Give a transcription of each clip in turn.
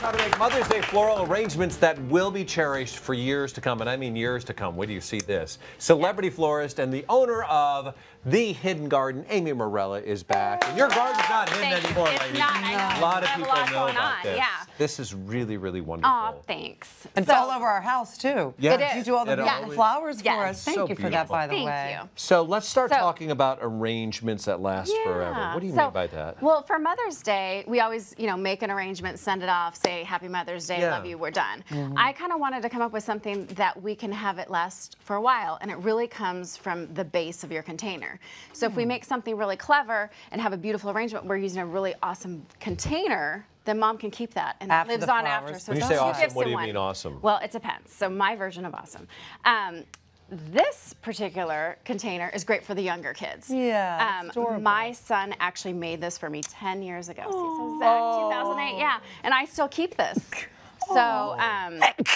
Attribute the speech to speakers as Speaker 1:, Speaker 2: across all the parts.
Speaker 1: how to make Mother's Day floral arrangements that will be cherished for years to come, and I mean years to come. Wait till you see this. Celebrity florist and the owner of The Hidden Garden, Amy Marella, is back. And your garden's not hidden anymore, lady.
Speaker 2: Not.
Speaker 1: A lot of people know about this.
Speaker 2: Yeah.
Speaker 1: This is really, really wonderful.
Speaker 2: Aw, thanks.
Speaker 3: And it's all over our house, too.
Speaker 1: Yes.
Speaker 2: It is.
Speaker 3: You do all the beautiful flowers for us. Thank
Speaker 1: So
Speaker 3: you for that, by the way.
Speaker 2: Thank you.
Speaker 1: So let's start talking about arrangements that last forever. What do you mean by that?
Speaker 2: Well, for Mother's Day, we always, make an arrangement, send it off, say, Happy Mother's Day, love you, we're done. I kind of wanted to come up with something that we can have it last for a while, and it really comes from the base of your container. So if we make something really clever and have a beautiful arrangement, we're using a really awesome container, then Mom can keep that, and it lives on after. So
Speaker 1: when you say awesome, what do you mean awesome?
Speaker 2: Well, it depends. So my version of awesome. This particular container is great for the younger kids.
Speaker 3: Yeah,
Speaker 2: my son actually made this for me 10 years ago. So Zach, 2008, yeah. And I still keep this. So,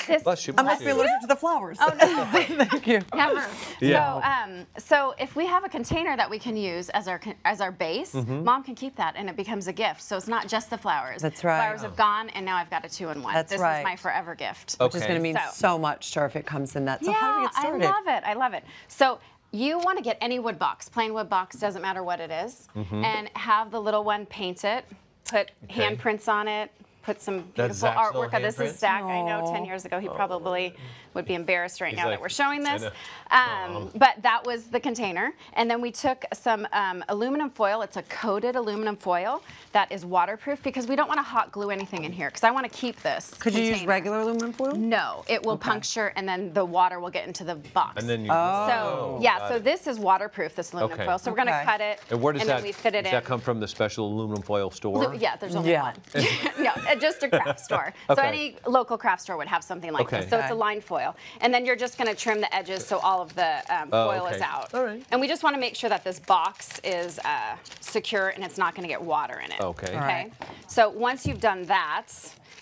Speaker 2: this...
Speaker 1: Bless you.
Speaker 3: I must be allergic to the flowers.
Speaker 2: Oh, no.
Speaker 3: Thank you.
Speaker 2: Never.
Speaker 1: Yeah.
Speaker 2: So if we have a container that we can use as our base, Mom can keep that, and it becomes a gift. So it's not just the flowers.
Speaker 3: That's right.
Speaker 2: Flowers have gone, and now I've got a 2-in-1.
Speaker 3: That's
Speaker 2: this
Speaker 3: right.
Speaker 2: is my forever gift.
Speaker 3: Which is going to mean so much to her if it comes in that. So how do we get started?
Speaker 2: I love it. I love it. So you want to get any wood box, plain wood box, doesn't matter what it is, and have the little one paint it, put handprints on it, put some beautiful artwork. This is Zach. I know 10 years ago he probably would be embarrassed right now that we're showing this. But that was the container. And then we took some aluminum foil. It's a coated aluminum foil that is waterproof because we don't want to hot glue anything in here because I want to keep this
Speaker 3: Could you use regular aluminum foil?
Speaker 2: No, it will puncture and then the water will get into the box.
Speaker 1: And then you
Speaker 2: so this is waterproof, this aluminum foil. So we're going to cut it
Speaker 1: and where does
Speaker 2: then we fit it in.
Speaker 1: Does that come from the special aluminum foil store?
Speaker 2: Yeah, there's only one. No, just a craft store. So any local craft store would have something like this. So it's a lined foil. And then you're just going to trim the edges so all of the foil is out.
Speaker 1: All right.
Speaker 2: And we just want to make sure that this box is secure and it's not going to get water in it.
Speaker 1: Okay.
Speaker 2: Okay. So once you've done that,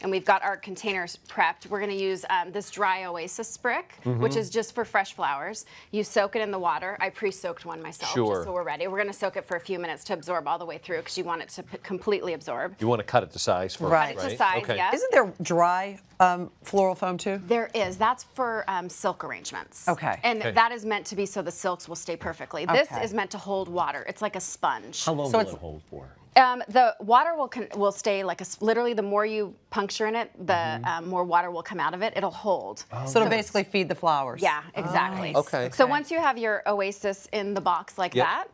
Speaker 2: and we've got our containers prepped, we're going to use this dry oasis brick, which is just for fresh flowers. You soak it in the water. I pre-soaked one myself, just so we're ready. We're going to soak it for a few minutes to absorb all the way through because you want it to completely absorb.
Speaker 1: You want to cut it to size first,
Speaker 2: right? Cut it to size, yes.
Speaker 3: Isn't there dry floral foam too?
Speaker 2: There is. That's for silk arrangements.
Speaker 3: Okay.
Speaker 2: And that is meant to be so the silks will stay perfectly. This is meant to hold water. It's like a sponge.
Speaker 1: How long will it hold for?
Speaker 2: The water will stay like literally the more you puncture in it, the more water will come out of it. It'll hold.
Speaker 3: So it'll basically feed the flowers.
Speaker 2: Yeah, exactly.
Speaker 1: Okay.
Speaker 2: So once you have your oasis in the box like that,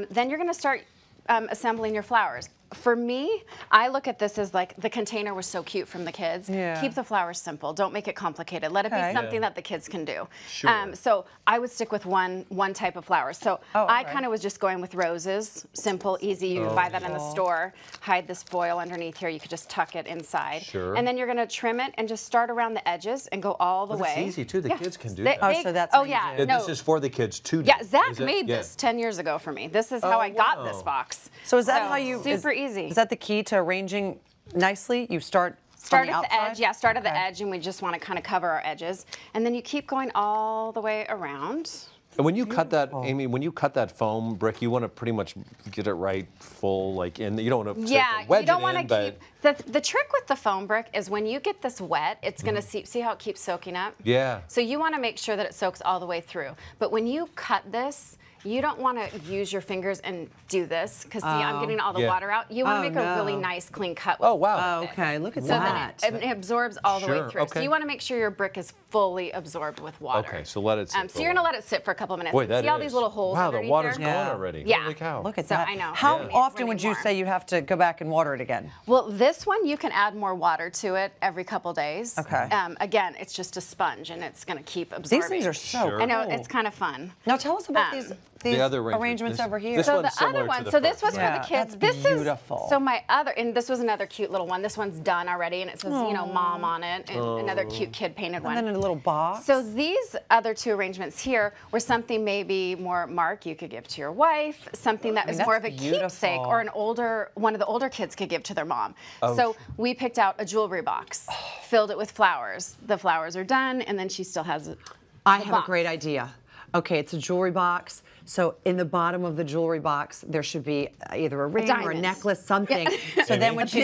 Speaker 2: then you're going to start assembling your flowers. For me, I look at this as like the container was so cute from the kids. Keep the flowers simple. Don't make it complicated. Let it be something that the kids can do. So I would stick with one type of flower. So I kind of was just going with roses. Simple, easy. You can buy that in the store. Hide this foil underneath here. You could just tuck it inside. And then you're going to trim it and just start around the edges and go all the way.
Speaker 1: It's easy too. The kids can do that.
Speaker 3: So that's
Speaker 1: This is for the kids too.
Speaker 2: Yeah, Zach made this 10 years ago for me. This is how I got this box.
Speaker 3: So is that how you?
Speaker 2: Super easy.
Speaker 3: Is that the key to arranging nicely? You start
Speaker 2: at the edge, start at the edge, and we just want to kind of cover our edges. And then you keep going all the way around.
Speaker 1: And when you cut that, Amy, when you cut that foam brick, you want to pretty much get it right full, like in. You don't want to wedge
Speaker 2: you don't want
Speaker 1: it in,
Speaker 2: to keep. The trick with the foam brick is when you get this wet, it's going to see how it keeps soaking up.
Speaker 1: Yeah.
Speaker 2: So you want to make sure that it soaks all the way through. But when you cut this, you don't want to use your fingers and do this because see, I'm getting all the water out. You want to make a really nice, clean cut. With
Speaker 3: okay, look at that.
Speaker 2: So then it absorbs all the way through. So you want to make sure your brick is fully absorbed with water.
Speaker 1: Okay, so let it sit.
Speaker 2: So you're going to let it sit for a couple of minutes.
Speaker 1: Boy, that
Speaker 2: see all these little holes
Speaker 1: Wow, the water's
Speaker 2: there?
Speaker 1: gone already.
Speaker 2: Yeah.
Speaker 1: Holy cow.
Speaker 3: Look at that.
Speaker 2: I know.
Speaker 3: How often would you say you have to go back and water it again?
Speaker 2: Well, this one, you can add more water to it every couple days.
Speaker 3: Okay.
Speaker 2: Again, it's just a sponge, and it's going to keep absorbing.
Speaker 3: These things are so cool.
Speaker 2: I know, it's kind of fun.
Speaker 3: Now tell us about these arrangements over here.
Speaker 2: So the other one, so this was for the kids.
Speaker 3: That's beautiful.
Speaker 2: So my other, and this was another cute little one. This one's done already, and it says, Mom on it, and another cute kid painted one.
Speaker 3: And then in a little box.
Speaker 2: So these other two arrangements here were something maybe more, Mark, you could give to your wife, something that is more of a keepsake, or one of the older kids could give to their mom. So we picked out a jewelry box, filled it with flowers. The flowers are done, and then she still has
Speaker 3: I have a great idea. Okay, it's a jewelry box. So in the bottom of the jewelry box, there should be either a ring or a necklace, something.
Speaker 2: Yeah.
Speaker 3: So then when she,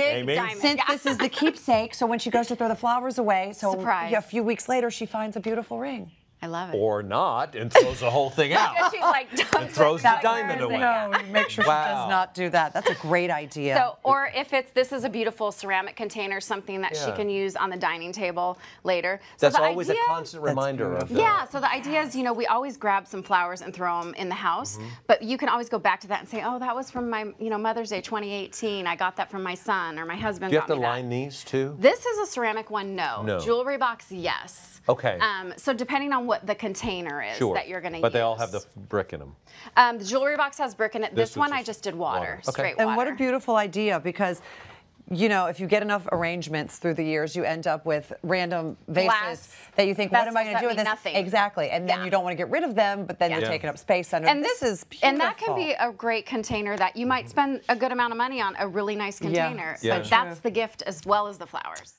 Speaker 3: since this is the keepsake, so when she goes to throw the flowers away, so a few weeks later, she finds a beautiful ring.
Speaker 2: I love it.
Speaker 1: Or not, and throws the whole thing out.
Speaker 2: She's like,
Speaker 1: and throws the diamond away.
Speaker 3: No, make sure she does not do that. That's a great idea.
Speaker 2: So, or if this is a beautiful ceramic container, something that she can use on the dining table later. So
Speaker 1: that's always a constant reminder of that.
Speaker 2: Yeah, so the idea is, we always grab some flowers and throw them in the house, but you can always go back to that and say, oh, that was from my, Mother's Day 2018. I got that from my son or my husband.
Speaker 1: Do you have to line these too?
Speaker 2: This is a ceramic one, no. Jewelry box, yes.
Speaker 1: Okay.
Speaker 2: So depending on what the container is that you're going to use.
Speaker 1: But they all have the brick in them.
Speaker 2: The jewelry box has brick in it. This one I just did water. Straight water.
Speaker 3: And what a beautiful idea, because if you get enough arrangements through the years, you end up with random vases that you think, what am I going to do with this?
Speaker 2: Nothing.
Speaker 3: Exactly. And then you don't want to get rid of them, but then they're taking up space under.
Speaker 2: And
Speaker 3: this is beautiful.
Speaker 2: And that can be a great container that you might spend a good amount of money on, a really nice container.
Speaker 1: Yeah.
Speaker 2: But that's the gift as well as the flowers.